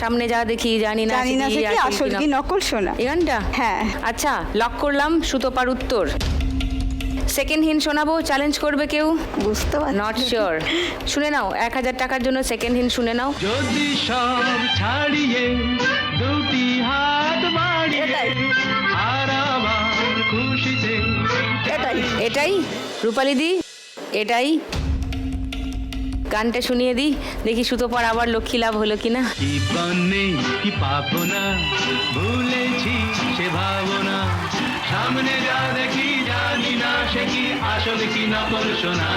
সামনে যা দেখি জানি না জানি না সে সে কি আসল কি নকল শোনা। এই গানটা? হ্যাঁ। আচ্ছা, লক করলাম সুতোপার উত্তর। সেকেন্ড হিন্ট শোনাবো, চ্যালেঞ্জ করবে কেউ? বুঝতে পারছি নট শিওর। শুনে নাও, 1000 টাকার জন্য সেকেন্ড হিন্ট শুনে নাও। যদি সব ছাড়িয়ে দুটি হাত বাড়িয়ে এটাই। আর আমার খুশিতে এটাই। এটাই রূপালী দি, এটাই। গানটা শুনিয়ে দিই, দেখি সুতোপার আবার লক্ষ্মী লাভ হলো কিনা। কি পানে কি পাবো না, ভুলেছি সে ভাবনা, সামনে যা দেখি জানি না সে কি আসল কি নকল শোনা।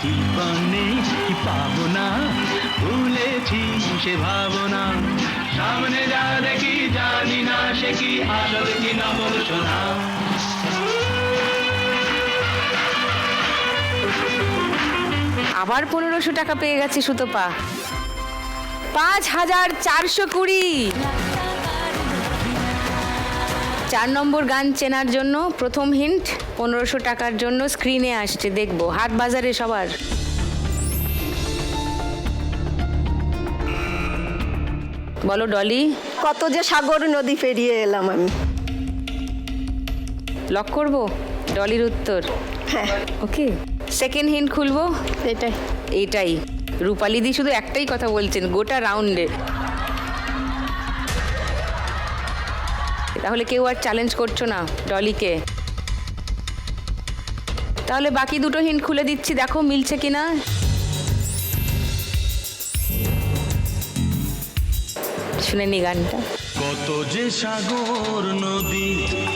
কি পানে কি পাবো না, ভুলেছি সে ভাবনা, সামনে যা দেখি জানি না সে কি আসল কি নকল শোনা। আবার 1500 টাকা পেয়ে গেছে সুতোপা। 5420। 4 নম্বর গান চেনার জন্য প্রথম হিন্ট 1500 টাকার জন্য স্ক্রিনে আসছে, দেখবো। হাট বাজারে সবার। বলো ডলি। কত যে সাগর নদী পেরিয়ে এলাম আমি। লক করবো ডলির উত্তর। হ্যাঁ ওকে, সেকেন্ড হিন্ট খুলবো। এটাই। এইটাই। রূপালী দি শুধু একটাই কথা বলছেন গোটা রাউন্ডে। তাহলে কেউ আর চ্যালেঞ্জ করছো না ডলিকে? তাহলে বাকি দুটো হিন্ট খুলে দিচ্ছি, দেখো মিলছে কিনা। শুনে নি গানটা। কত যে সাগর নদী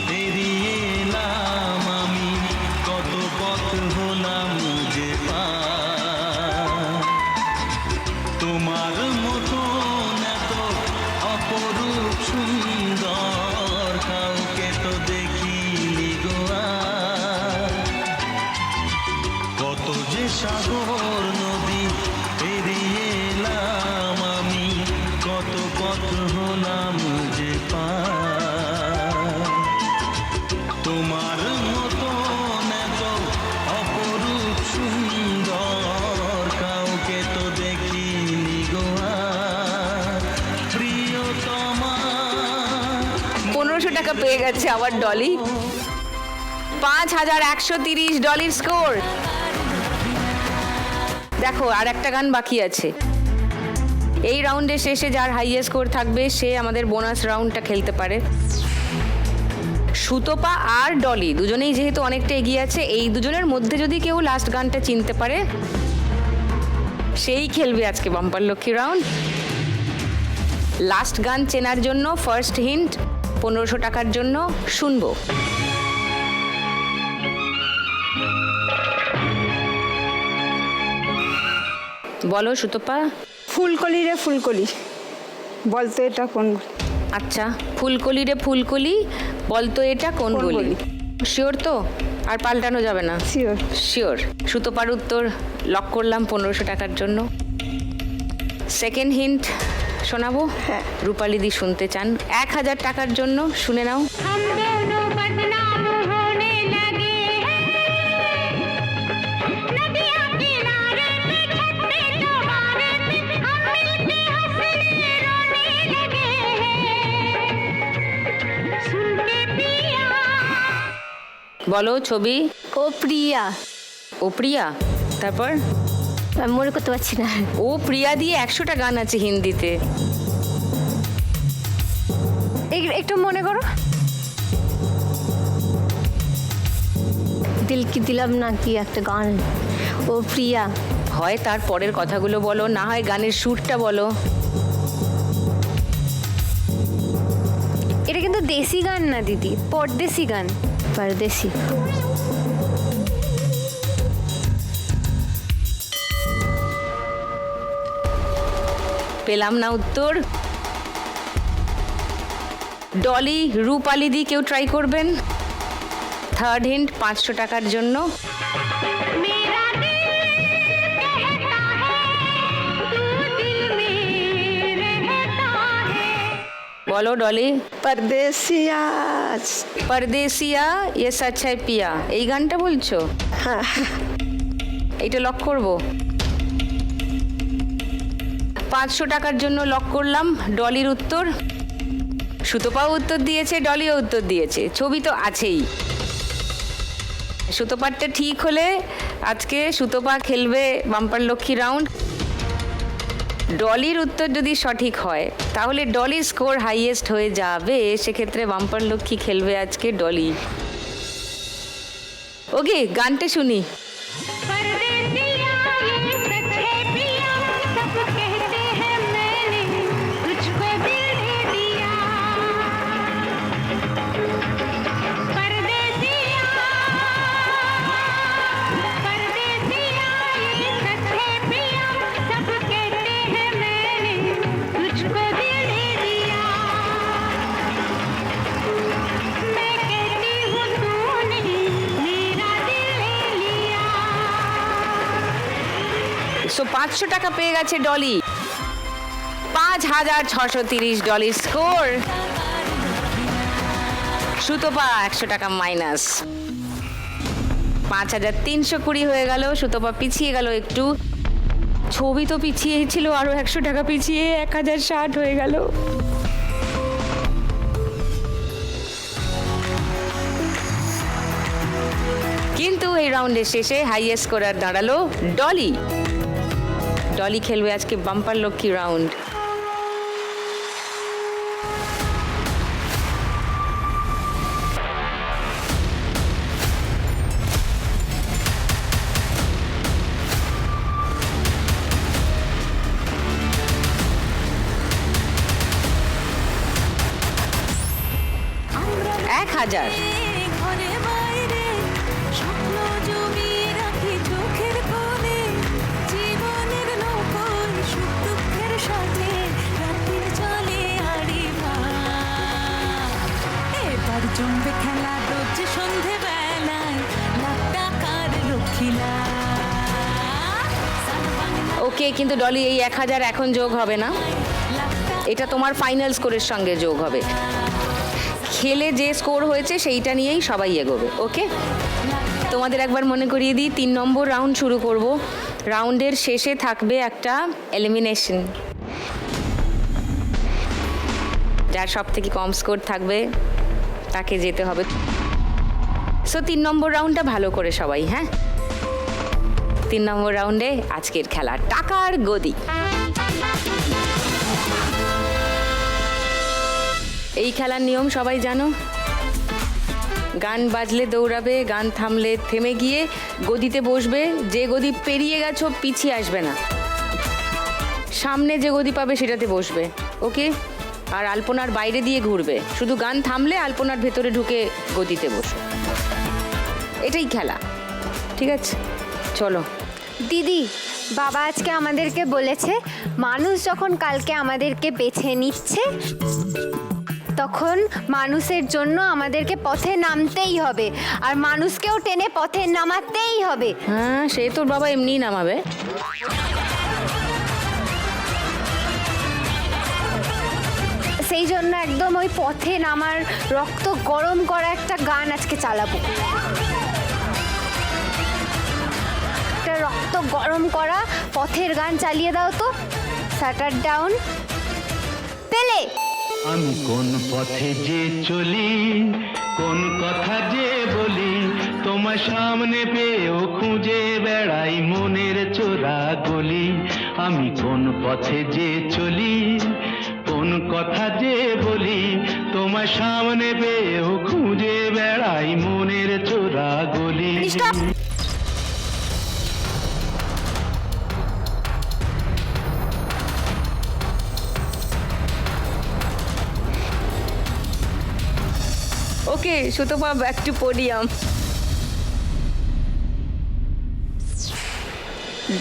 পেরিয়ে এলাম আমি, কত পথ হলাম যে পার, তোমার মতন এত অপরূপ সুন্দর কাউকে তো দেখিনি গো আর। কত যে সাগর নদী পেরিয়ে এলাম আমি, কত পথ হলাম যে পার, তোমার মতন এত অপরূপ সুন্দর কাউকে তো দেখিনি গো আর। প্রিয়তমা 1500 টাকা পেয়ে গেছে আবার ডলি। 5130 ডলির স্কোর। দেখো আর একটা গান বাকি আছে। এই রাউন্ডের শেষে যার হাইয়েস্ট স্কোর থাকবে সে আমাদের বোনাস রাউন্ডটা খেলতে পারে। সুতোপা আর ডলি দুজনেই যেহেতু অনেকটা এগিয়ে আছে, এই দুজনের মধ্যে যদি কেউ লাস্ট গানটা চিনতে পারে সেই খেলবে আজকে বাম্পার লক্ষ্মী রাউন্ড। লাস্ট গান চেনার জন্য ফার্স্ট হিন্ট 1500 টাকার জন্য শুনবো। বলো সুতোপা। ফুলকলি রে ফুলকলি, বলতো এটা কোন? আচ্ছা, ফুলকলি রে ফুলকলি, বলতো এটা কোন কোন গলি? গলি? শিওর তো? আর পাল্টানো যাবে না? শিওর। শিওর। সুতোপার উত্তর লক করলাম 1500 টাকার জন্য। সেকেন্ড হিন্ট শোনাবো। হ্যাঁ। রূপালী দি শুনতে চান 1000 টাকার জন্য, শুনে নাও। हम दोनों बदनाम होने लगे हैं, नदियाँ किनारे पे छत पे तुम्हारे पे हम मिलके हंसने रोने लगे हैं, सुन के पिया। বলো ছবি। ও প্রিয়া। ও প্রিয়া, তারপর? আমি মনে করতে পারছি না। ও প্রিয়া দিয়ে 100টা গান আছে হিন্দিতে। একটু মনে করো। দিল কি দিলাম না কি একটা গান, ও প্রিয়া। হয় তার পরের কথাগুলো বলো, না হয় গানের সুরটা বলো। এটা কিন্তু দেশি গান না দিদি, পরদেশি গান। পরদেশি। পেলাম না উত্তর। ডলি, রূপালী দি কেউ ট্রাই করবেন? থার্ড হিন্ট 500 টাকার জন্য। मेरा दिल कहता है तू दिल में रहता है। বলো ডলি। পরদেশিয়া। পরদেশিয়া ইয়ে সচ হ্যায় পিয়া, এই গানটা বলছো? হ্যাঁ। এইটা লক করবো। 500 টাকার জন্য লক করলাম ডলির উত্তর। সুতপাও উত্তর দিয়েছে, ডলিও উত্তর দিয়েছে, ছবি তো আছেই। সুতপারটা ঠিক হলে আজকে সুতপা খেলবে বাম্পার লক্ষ্মী রাউন্ড। ডলির উত্তর যদি সঠিক হয় তাহলে ডলির স্কোর হাইয়েস্ট হয়ে যাবে, সেক্ষেত্রে বাম্পার লক্ষ্মী খেলবে আজকে ডলি। ওকে, গানটা শুনি। परदेसिया ये सच है पिया सब कहते हैं मैंने तुझको दिल दे दिया परदेसिया परदेसिया ये सच है पिया सब कहते हैं मैंने तुझको दिल दे दिया मैं कहती हूँ तूने मेरा दिल ले लिया সো 500 টাকা পেয়ে গেছে ডলি। 5630 ডলির স্কোর। সুতপা 100 টাকা মাইনাস। 5320 হয়ে গেল। সুতপা পিছিয়ে গেল একটু। ছবি তো পিছিয়ে ছিল, আরো 100 টাকা পিছিয়ে 1060 হয়ে গেল। কিন্তু এই রাউন্ডের শেষে হাইয়েস্ট স্কোরার দাঁড়ালো ডলি। ডলি খেলবে আজকে বাম্পার লক্ষ্মী রাউন্ড। এক হাজার। ঘরে বাইরে স্বপ্ন জমিয়ে রাখি চোখের কোণে জীবনের নৌকোয় সুখ দুঃখের সাথে রাত্রির চলে আড়ি এবার জমবে খেলা রোজ সন্ধে বেলায় লাখ টাকার লক্ষ্মীলা ওকে, কিন্তু ডলি এই 1000 এখন যোগ হবে না, এটা তোমার ফাইনাল স্কোরের সঙ্গে যোগ হবে। খেলে যে স্কোর হয়েছে সেইটা নিয়েই সবাই এগোবে। ওকে, তোমাদের একবার মনে করিয়ে দিই, 3 নম্বর রাউন্ড শুরু করব। রাউন্ডের শেষে থাকবে একটা এলিমিনেশন। যার সব থেকে কম স্কোর থাকবে তাকে যেতে হবে। সো 3 নম্বর রাউন্ডটা ভালো করে সবাই, হ্যাঁ। 3 নম্বর রাউন্ডে আজকের খেলা টাকার গদি। এই খেলার নিয়ম সবাই জানো। গান বাজলে দৌড়াবে, গান থামলে থেমে গিয়ে গদিতে বসবে। যে গদি পেরিয়ে গেছো পিছিয়ে আসবে না, সামনে যে গদি পাবে সেটাতে বসবে। ওকে, আর আলপনার বাইরে দিয়ে ঘুরবে। শুধু গান থামলে আলপনার ভেতরে ঢুকে গদিতে বসো। এটাই খেলা, ঠিক আছে? চলো। দিদি, বাবা আজকে আমাদেরকে বলেছে মানুষ যখন কালকে আমাদেরকে বেছে নিচ্ছে তখন মানুষের জন্য আমাদেরকে পথে নামতেই হবে, আর মানুষকেও টেনে পথে নামাতেই হবে। হ্যাঁ, সে তোর বাবা এমনিই নামাবে। সেই জন্য একদম ওই পথে নামার রক্ত গরম করা একটা গান আজকে চালাবো। একটা রক্ত গরম করা পথের গান চালিয়ে দাও তো। শাটার ডাউন, পেলে। আমি কোন পথে যে চলি, কোন কথা যে বলি, তোমার সামনে পেয়েও খুঁজে বেড়াই মনের চোরা গলি। আমি কোন পথে যে চলি, কোন কথা যে বলি, তোমার সামনে পেয়েও খুঁজে বেড়াই মনের চোরা গলি। Okay, Sutapa back to podium.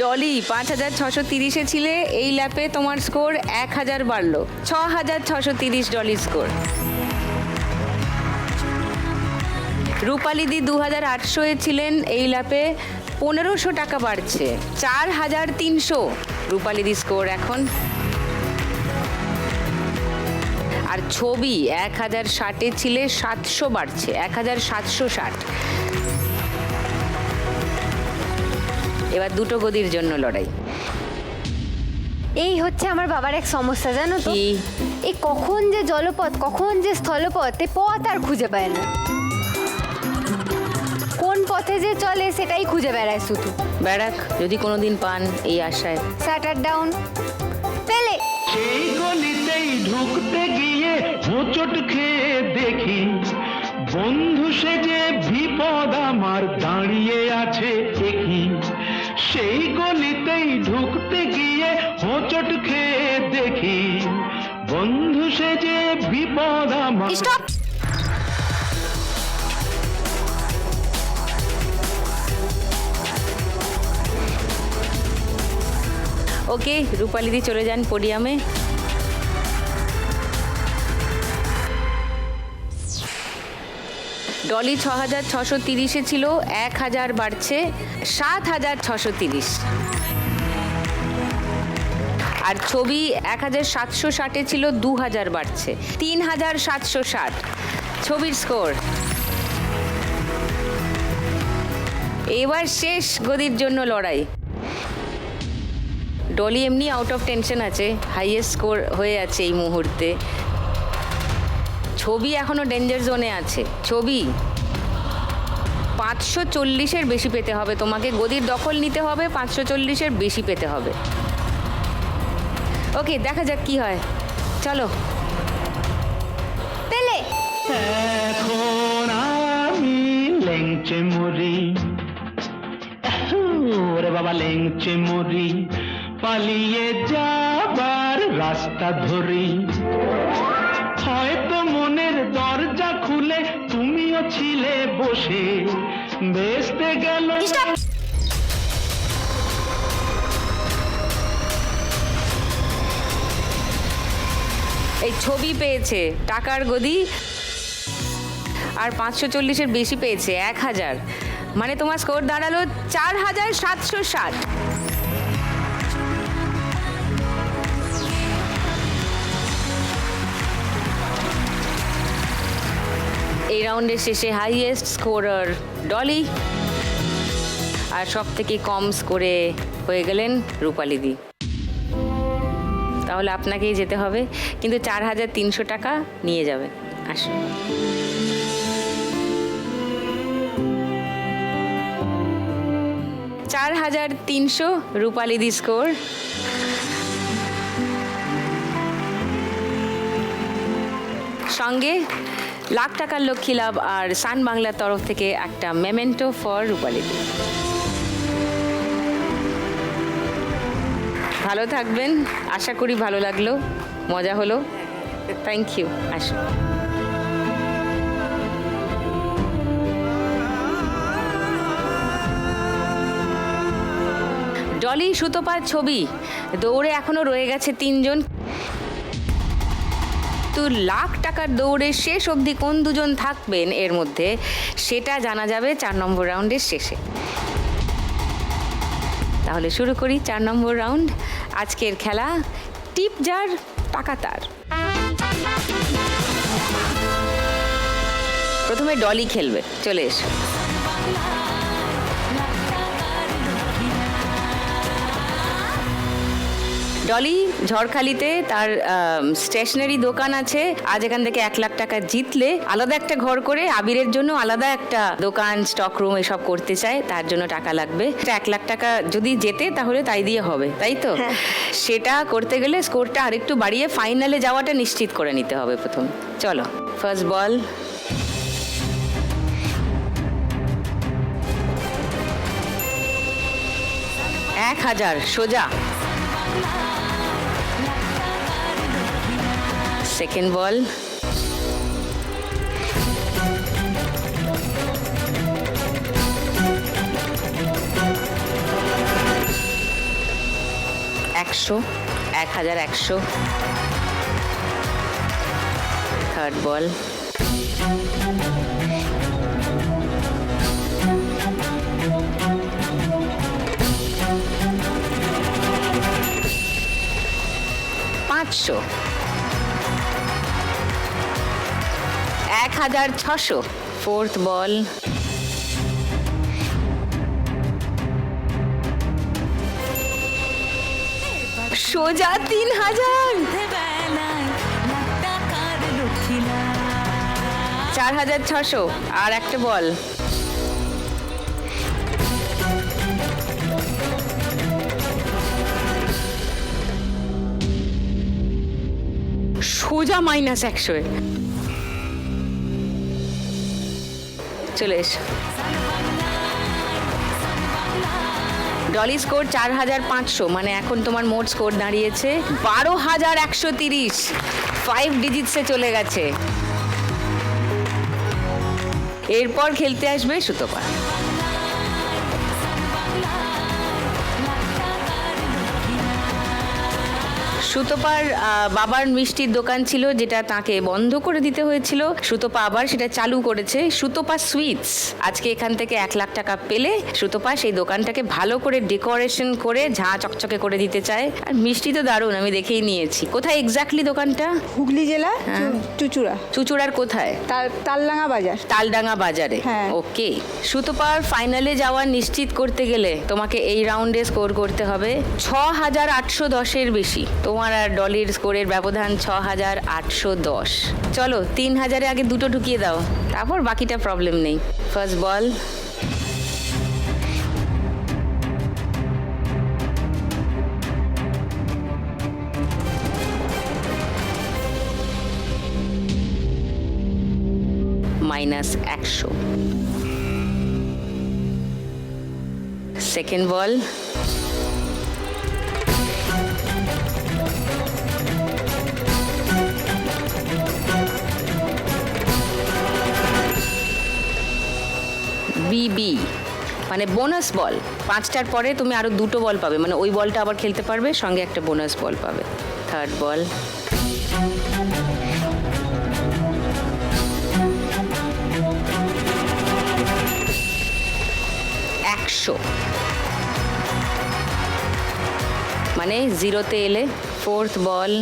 Dolly 5630-এ ছিলে, এই ল্যাপে তোমার স্কোর 1000 বাড়লো, 6630 ডলির স্কোর। রূপালিদি 2800-এ ছিলেন, এই ল্যাপে 1500 টাকা বাড়ছে, 4300 রূপালিদি স্কোর এখন। আর ছবি 1060-এ ছিলে, 700 বাড়ছে, 1760। এবার দুটো গদির জন্য লড়াই। এই হচ্ছে আমার বাবার এক সমস্যা, জানো তো? কি? এই কখন যে জলপথ কখন যে স্থলপথ, এ পথ আর খুঁজে পায় না। কোন পথে যে চলে সেটাই খুঁজে বেড়ায় শুধু। ব্যারাক যদি কোনোদিন পান এই আশায়। Shutter down. পেলে। সেই গলিতেই ঢুকতে গিয়ে হোঁচট খেয়ে দেখি বন্ধু সেজে বিপদ আমার দাঁড়িয়ে আছে একই। সেই গলিতেই ঢুকতে গিয়ে হোঁচট খেয়ে দেখি বন্ধু সেজে বিপদ আমার। স্টপ। ওকে, রূপালিদি চলে যান পোডিয়ামে। ডলি 6,630-এ ছিল, 1,000 বাড়ছে 7,630। আর ছবি 1,760-এ ছিল, 2,000 বাড়ছে 3,760। ছবির স্কোর। এবার শেষ গদির জন্য লড়াই। ডলি এমনি আউট অফ টেনশন আছে, হাইয়েস্ট স্কোর হয়ে আছে এই মুহূর্তে। ছবি এখনো ডেঞ্জার জোনে আছে। ছবি 540-এর বেশি পেতে হবে তোমাকে, গদির দখল নিতে হবে, 540-এর বেশি পেতে হবে। ওকে, দেখা যাক কি হয়, চলো। পেলে। এখন আমি লেংচে মরি, ওরে বাবা লেংচে মরি, পালিয়ে যাবার রাস্তা ধরি। হয়তো মনের দরজা খুলে তুমিও ছিলে বসে, বেসতে গেল। এই ছবি পেয়েছে টাকার গদি, আর 540-এর বেশি পেয়েছে 1,000। মানে তোমার স্কোর দাঁড়ালো 4,760। এই রাউন্ডের শেষে হাইয়েস্ট স্কোরার ডলি, আর সব থেকে কম স্কোরে হয়ে গেলেন রূপালিদি। তাহলে আপনাকেই যেতে হবে, কিন্তু 4,300 টাকা নিয়ে যাবে। আসুন। $4,300 রূপালিদি স্কোর। সঙ্গে লাখ টাকার লক্ষ্মী লাভ আর সান বাংলার তরফ থেকে একটা মেমেন্টো ফর রূপালিদি। ভালো থাকবেন, আশা করি ভালো লাগলো, মজা হলো। Thank you. আসুন। ডলি সুতোপার ছবি দৌড়ে এখনো রয়ে গেছে 3 জন। তো লাখ টাকার দৌড়ে শেষ অবধি কোন 2 জন থাকবেন এর মধ্যে, সেটা জানা যাবে 4 নম্বর রাউন্ডের শেষে। তাহলে শুরু করি 4 নম্বর রাউন্ড। আজকের খেলা টিপ যার টাকা তার। প্রথমে ডলি খেলবে, চলে এসো। ডলি ঝড়খালিতে তার স্টেশনারি দোকান আছে। আজ এখান থেকে 1 লাখ টাকা জিতলে আলাদা একটা ঘর করে আবিরের জন্য আলাদা একটা দোকান, স্টক রুম এসব করতে চায়, তার জন্য টাকা লাগবে। 1 লাখ টাকা যদি জেতে তাহলে তাই দিয়ে হবে, তাই তো? সেটা করতে গেলে স্কোরটা আরেকটু বাড়িয়ে ফাইনালে যাওয়াটা নিশ্চিত করে নিতে হবে প্রথম। চলো, ফার্স্ট বল। $1,000 সোজা। সেকেন্ড বল। $100 থার্ড বল। $500 $1,600 ফোর্থ বল। সোজা 3000। 4600 আর একটা বল। সোজা -100 চলে এসো। ডলি স্কোর 4500, মানে এখন তোমার মোট স্কোর দাঁড়িয়েছে 12130। 5 ডিজিটসে চলে গেছে। এরপর খেলতে আসবে সুতপা। সুতপার বাবার মিষ্টির দোকান ছিল, যেটা তাকে বন্ধ করে দিতে হয়েছিল। সুতপা আবার সেটা চালু করেছে, সুতপা সুইটস। আজকে এখান থেকে 1 লাখ টাকা পেলে সুতপা সেই দোকানটাকে ভালো করে ডেকোরেশন করে ঝাঁ চকচকে করে দিতে চায়। আর মিষ্টি তো দারুণ, আমি দেখেই নিয়েছি। কোথায় এক্স্যাক্টলি দোকানটা? হুগলি জেলা চুচুড়া। চুচুড়ার কোথায়? তালডাঙ্গা বাজার। তালডাঙ্গা বাজারে। হ্যাঁ। ওকে। সুতপার ফাইনালে যাওয়া নিশ্চিত করতে গেলে তোমাকে এই রাউন্ডে স্কোর করতে হবে 6810-এর বেশি। তোমার আর ডলির স্কোরের ব্যবধান 6810। চলো 3000-এ আগে দুটো ঢুকিয়ে দাও, তারপর বাকিটা প্রবলেম নেই। ফার্স্ট বল। -100। সেকেন্ড বল। বিবি, মানে বোনাস বল। 5টার পরে তুমি আরো দুটো বল পাবে, মানে ওই বলটা আবার খেলতে পারবে, সঙ্গে একটা বোনাস বল পাবে। থার্ড বল। একশো, মানে 0-তে এলে। ফোর্থ বল।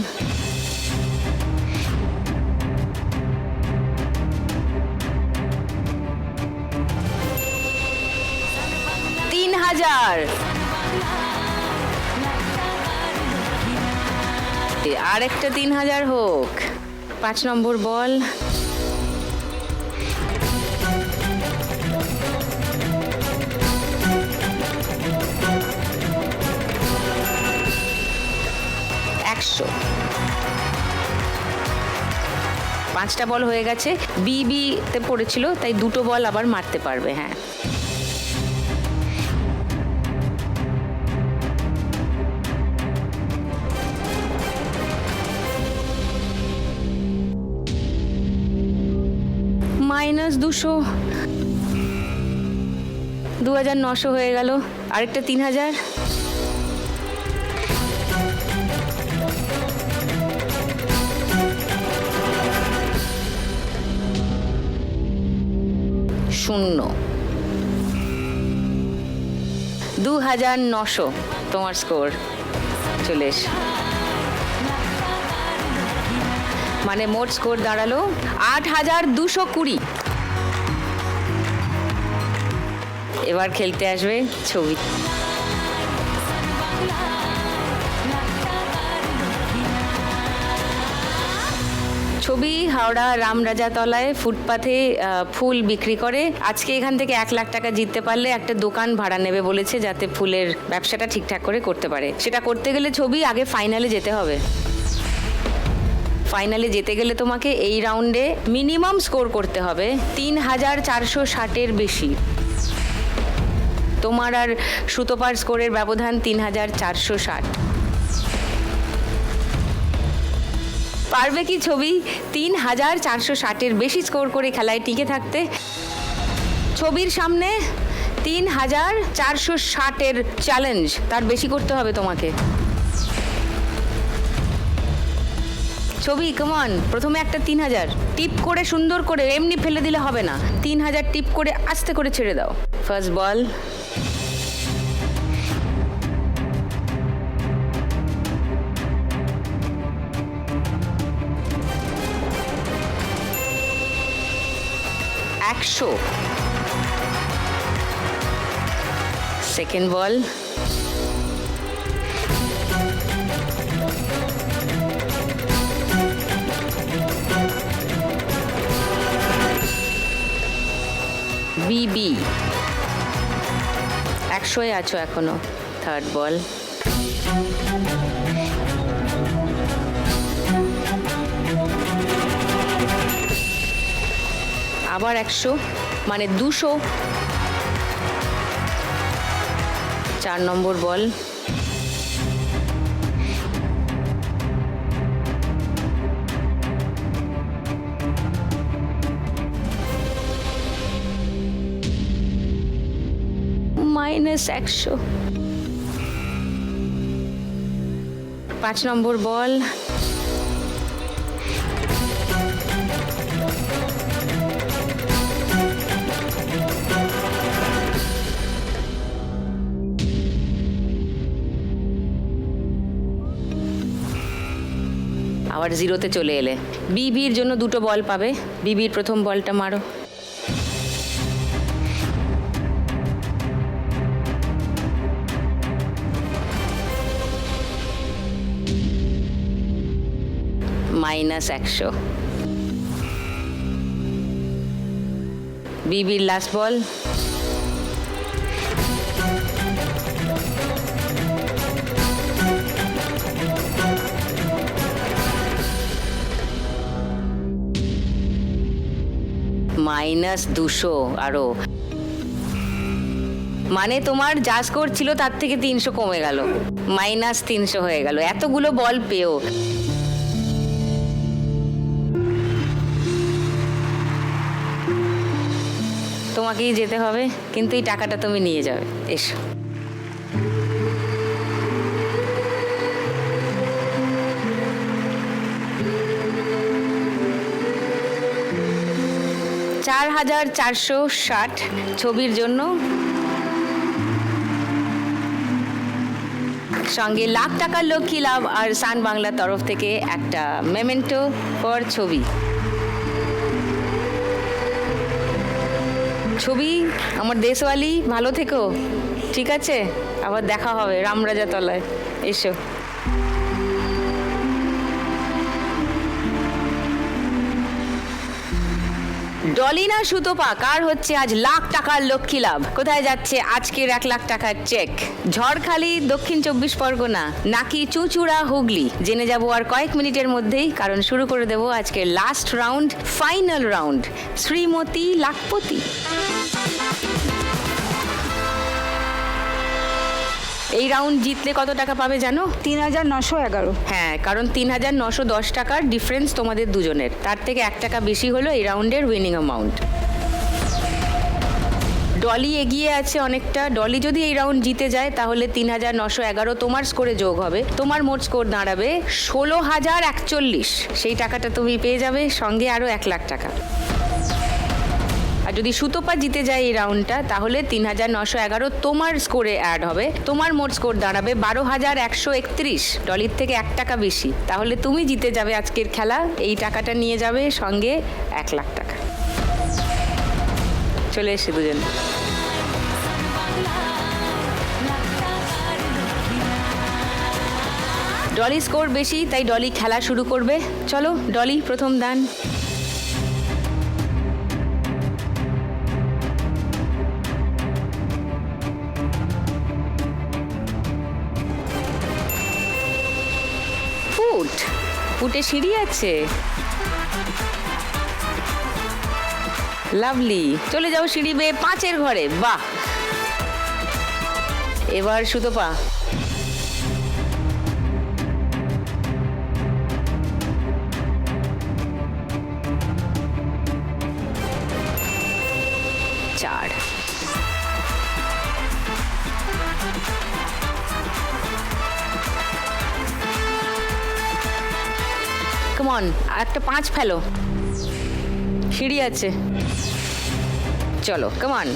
3000। আর একটা 3000 হোক। 5 নম্বর বল। একশো। 5টা বল হয়ে গেছে। বিবিতে পড়েছিল, তাই দুটো বল আবার মারতে পারবে। হ্যাঁ, -200। 2900 হয়ে গেল। আরেকটা 3000। শূন্য। 2900 তোমার স্কোর। চলে এস, মানে মোট স্কোর দাঁড়ালো 8220। এবার খেলতে আসবে ছবি। ছবি হাওড়া রামরাজাতলায় ফুটপাথে ফুল বিক্রি করে। আজকে এখান থেকে 1 লাখ টাকা জিততে পারলে একটা দোকান ভাড়া নেবে বলেছে, যাতে ফুলের ব্যবসাটা ঠিকঠাক করে করতে পারে। সেটা করতে গেলে ছবি আগে ফাইনালে যেতে হবে। ফাইনালে যেতে গেলে তোমাকে এই রাউন্ডে মিনিমাম স্কোর করতে হবে 3460-এর বেশি। তোমার আর সুতপার স্কোরের ব্যবধান 3460। পারবে কি ছবি 3460-এর বেশি স্কোর করে খেলায় টিকে থাকতে? ছবির সামনে 3460-এর চ্যালেঞ্জ, তার বেশি করতে হবে তোমাকে। ছবি কমন, প্রথমে একটা 3000 টিপ করে সুন্দর করে, এমনি ফেলে দিলে হবে না। 3000 টিপ করে আস্তে করে ছেড়ে দাও। ফার্স্ট বল। একশো। সেকেন্ড বল। বিবি 100-এ আছো এখনো। থার্ড বল, আবার 100 মানে 200। 4 নম্বর বল, -100। 5 নম্বর বল, আবার 0-তে চলে এলে। বিবির জন্য 2টো বল পাবে। বিবির প্রথম বলটা মারো। -100। বিবির লাস্ট বল, -200 আরো, মানে তোমার যা স্কোর ছিল তার থেকে 300 কমে গেল, -300 হয়ে গেল এতগুলো বল পেও। তোমাকেই যেতে হবে, কিন্তু এই টাকাটা তুমি নিয়ে যাবে। এসো। $4,460 ছবির জন্য, সঙ্গে লাখ টাকার লক্ষ্মী লাভ আর সান বাংলার তরফ থেকে একটা মেমেন্টো ফর ছবি। ছবি আমার দেশওয়ালি, ভালো থেকো, ঠিক আছে? আবার দেখা হবে রামরাজা তলায়। এসো। ডলি না সুতপা, কার হচ্ছে আজ লাখ টাকার লক্ষ্মী লাভ? কোথায় যাচ্ছে আজকের 1 লাখ টাকার চেক? ঝড়খালি, দক্ষিণ 24 পরগনা, নাকি চুঁচুড়া, হুগলি? জেনে যাব আর কয়েক মিনিটের মধ্যেই, কারণ শুরু করে দেব আজকের last round, final round, Shrimati lakhpati. এই রাউন্ড জিতলে কত টাকা পাবে জানো? 3,911। হ্যাঁ, কারণ 3,910 টাকার ডিফারেন্স তোমাদের দুজনের, তার থেকে 1 টাকা বেশি হলো এই রাউন্ডের উইনিং অ্যামাউন্ট। ডলি এগিয়ে আছে অনেকটা। ডলি যদি এই রাউন্ড জিতে যায় তাহলে 3,911 তোমার স্কোরে যোগ হবে, তোমার মোট স্কোর দাঁড়াবে 16,041। সেই টাকাটা তুমি পেয়ে যাবে, সঙ্গে আরো 1 লাখ টাকা। আর যদি সুতপা জিতে যায় এই রাউন্ডটা, তাহলে 3,911 তোমার স্কোরে অ্যাড হবে, তোমার মোট স্কোর দাঁড়াবে 12,131। ডলির থেকে 1 টাকা বেশি, তাহলে তুমি জিতে যাবে আজকের খেলা। এই টাকাটা নিয়ে যাবে, সঙ্গে 1 লাখ টাকা। চলে এসে দুজন। ডলি স্কোর বেশি, তাই ডলি খেলা শুরু করবে। চলো ডলি, প্রথম দান। ফুটে সিঁড়ি আছে, লাভলি। চলে যাও সিঁড়ি বেয়ে 5-এর ঘরে। বাহ। এবার সুতপা, চার। কমন, একটা 5 ফেলো, সিঁড়ি আছে। চলো কমন।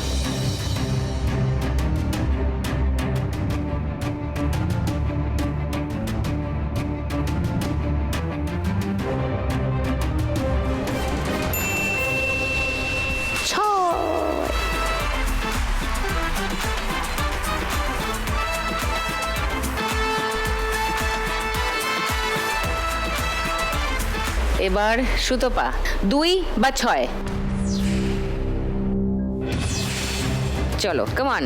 এবার সুতপা, 2 বা 6। চলো কামান।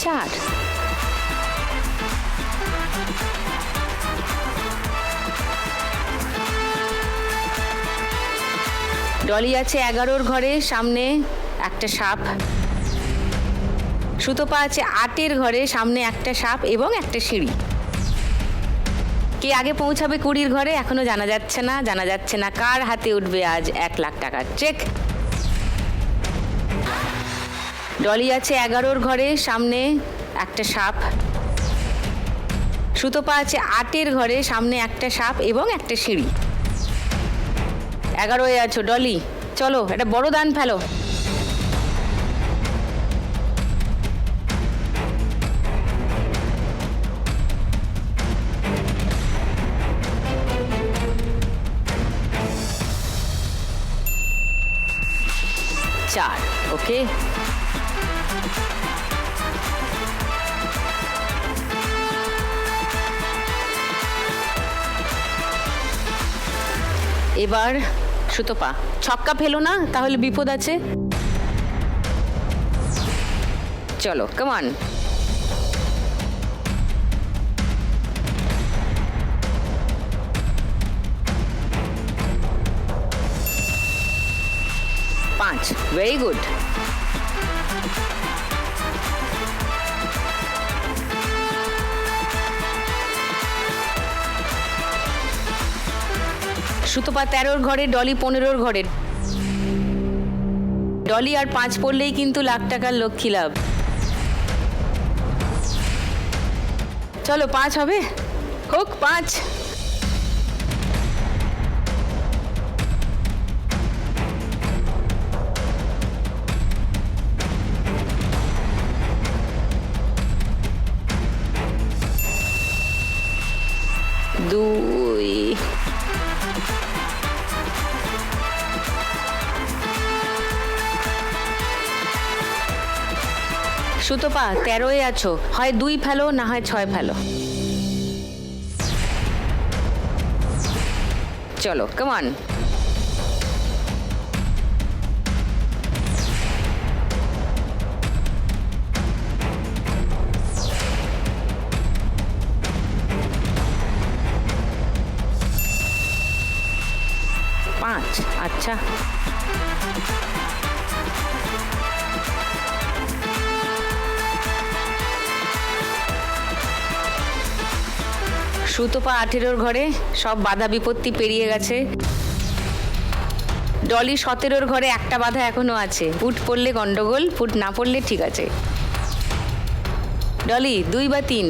চার। ডলি আছে 11 ঘরে, সামনে একটা সাপ। সুতপা আছে 8 ঘরে, সামনে একটা সাপ এবং একটা সিঁড়ি। কে আগে পৌঁছাবে 20 ঘরে এখনো জানা যাচ্ছে না। জানা যাচ্ছে না কার হাতে উঠবে আজ 1 লাখ টাকার চেক। ডলি আছে 11 ঘরে, সামনে একটা সাপ। সুতপা আছে 8 ঘরে, সামনে একটা সাপ এবং একটা সিঁড়ি। 11 আছো ডলি, চলো একটা বড় দান ফেলো। চার। ওকে, এবার সুতপা ছক্কা ফেলো না, তাহলে বিপদ আছে। চলো কামান। পাঁচ। Very good. সুতপা 13 ঘরে, ডলি 15 ঘরে। ডলি আর 5 পড়লেই কিন্তু লাখ টাকার লক্ষ্মী লাভ। চলো 5 হবে, হোক 5। দুই। সুতপা 13 আছো, হয় 2 ফেলো না হয় 6 ফেলো। চলো কামান। পাঁচ। আচ্ছা, সুতপা 18 ঘরে, সব বাধা বিপত্তি পেরিয়ে গেছে। ডলি 17 ঘরে, একটা বাধা এখনো আছে। ফুট পড়লে গন্ডগোল, ফুট না পড়লে ঠিক আছে। ডলি 2 বা 3।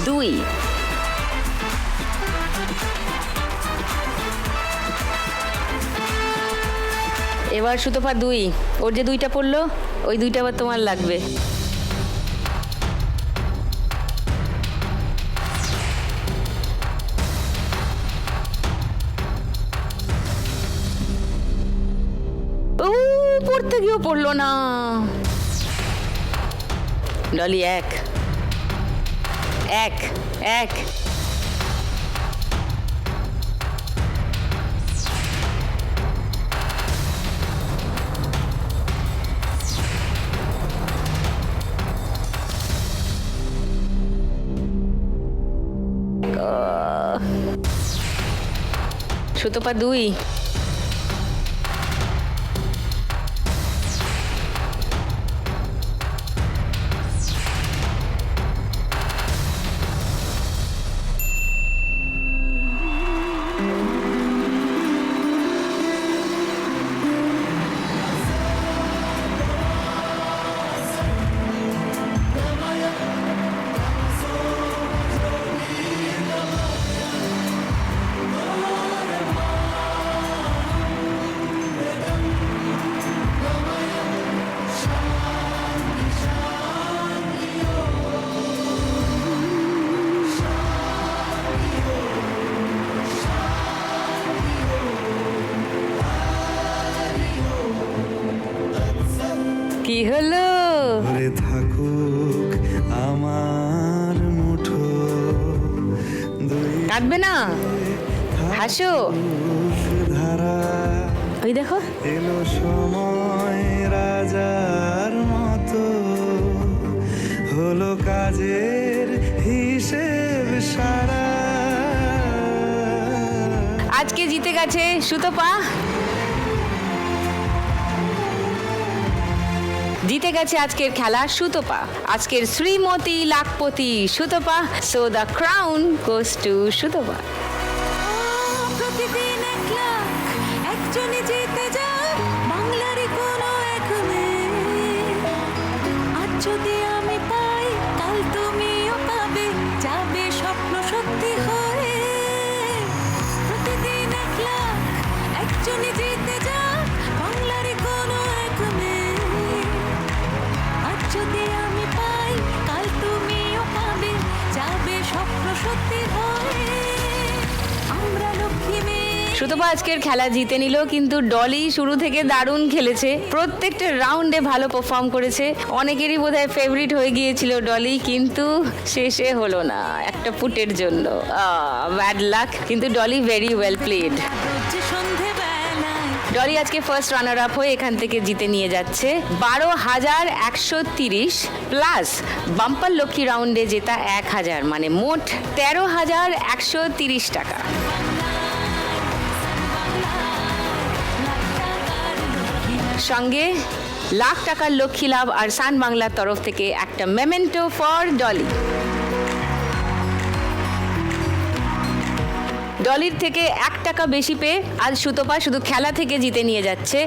দুই। এবার সুতপা 2। ওর যে 2টা পড়লো, ওই 2টা আবার তোমার লাগবে। ও পড়তে গিয়েও পড়লো না। ডলি 1। 1 1। সুতপা 2। কি হলো? ভরে থাকুক আমার মুঠো দুই কাঁদবে না, হাসো। ধারা ওই দেখো, এলো সময় রাজার মতো হলো কাজের হিসেব সারা। আজকে জিতে গেছে সুতপা, জিতে গেছে আজকের খেলা সুতপা, আজকের Shrimati lakhpati Sutapa. So the crown goes to Sutapa. প্রতিদিন 1 লাখ একজনই জিতে যায় বাংলারই কোনো এক মেয়ে। আজ যদি আমি পাই কাল তুমিও পাবে, যাবে স্বপ্ন সত্যি হয়ে। প্রতিদিন 1 লাখ একজনই জিতে যায় বাংলারই কোনো এক মেয়ে। আজ যদি আমি পাই কাল তুমিও পাবে, যাবে স্বপ্ন সত্যি হয়ে। আমরা লক্ষ্মী মেয়ে। সুতপা আজকের খেলা জিতে নিল, কিন্তু ডলি শুরু থেকে দারুণ খেলেছে, প্রত্যেকটা রাউন্ডে ভালো পারফর্ম করেছে। অনেকেরই বোধহয় ফেভারিট হয়ে গিয়েছিল ডলি, কিন্তু শেষে হলো না একটা পুটের জন্য। ব্যাড লাক, কিন্তু ডলি ভেরি ওয়েল প্লেড। রোজ সন্ধেবেলায় ডলি আজকে ফার্স্ট রানার আপ হয়ে এখান থেকে জিতে নিয়ে যাচ্ছে 12,130 প্লাস বাম্পার লক্ষ্মী রাউন্ডে জেতা 1,000, মানে মোট 13,130 টাকা। সঙ্গে লাখ টাকার লক্ষ্মী লাভ আর সান বাংলার তরফ থেকে একটা মেমেন্টো ফর ডলি। ডলির থেকে 1 টাকা বেশি পেয়ে আজ সুতপা শুধু খেলা থেকে জিতে নিয়ে যাচ্ছে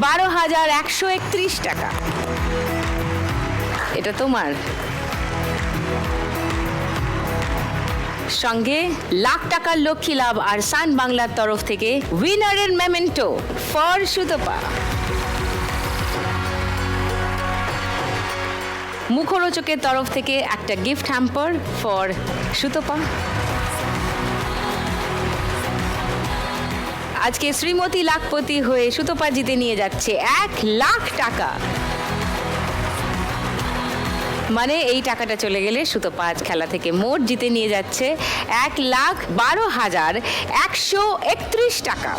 12,131 টাকা। এটা তোমার। সঙ্গে লাখ টাকার লক্ষ্মী লাভ আর সান বাংলার তরফ থেকে উইনারের মেমেন্টো ফর সুতপা। মুখরোচকের তরফ থেকে একটা গিফট হ্যাম্পার ফর সুতপা। আজকে শ্রীমতী লাখপতি হয়ে সুতপা জিতে নিয়ে যাচ্ছে 1 লাখ টাকা, মানে এই টাকাটা চলে গেলে সুতপা আজ খেলা থেকে মোট জিতে নিয়ে যাচ্ছে 1,12,131 টাকা।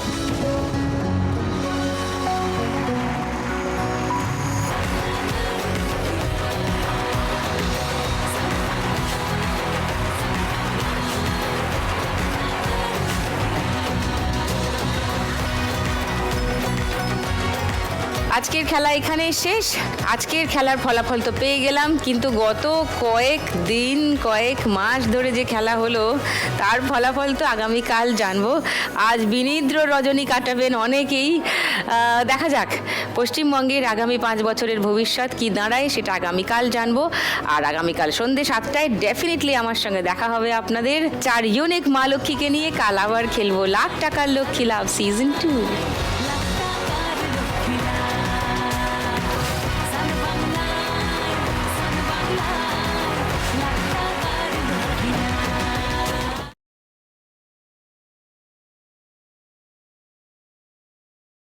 আজকের খেলা এখানে শেষ। আজকের খেলার ফলাফল তো পেয়ে গেলাম, কিন্তু গত কয়েক দিন কয়েক মাস ধরে যে খেলা হলো তার ফলাফল তো আগামীকাল জানবো। আজ বিনিদ্র রজনী কাটাবেন অনেকেই। দেখা যাক পশ্চিমবঙ্গের আগামী 5 বছরের ভবিষ্যৎ কি দাঁড়ায়, সেটা আগামীকাল জানবো। আর আগামীকাল সন্ধ্যে 7টায় ডেফিনেটলি আমার সঙ্গে দেখা হবে আপনাদের 4 ইউনিক মা লক্ষ্মীকে নিয়ে। কাল আবার খেলবো লাখ টাকার লক্ষ্মী লাভ সিজন 2।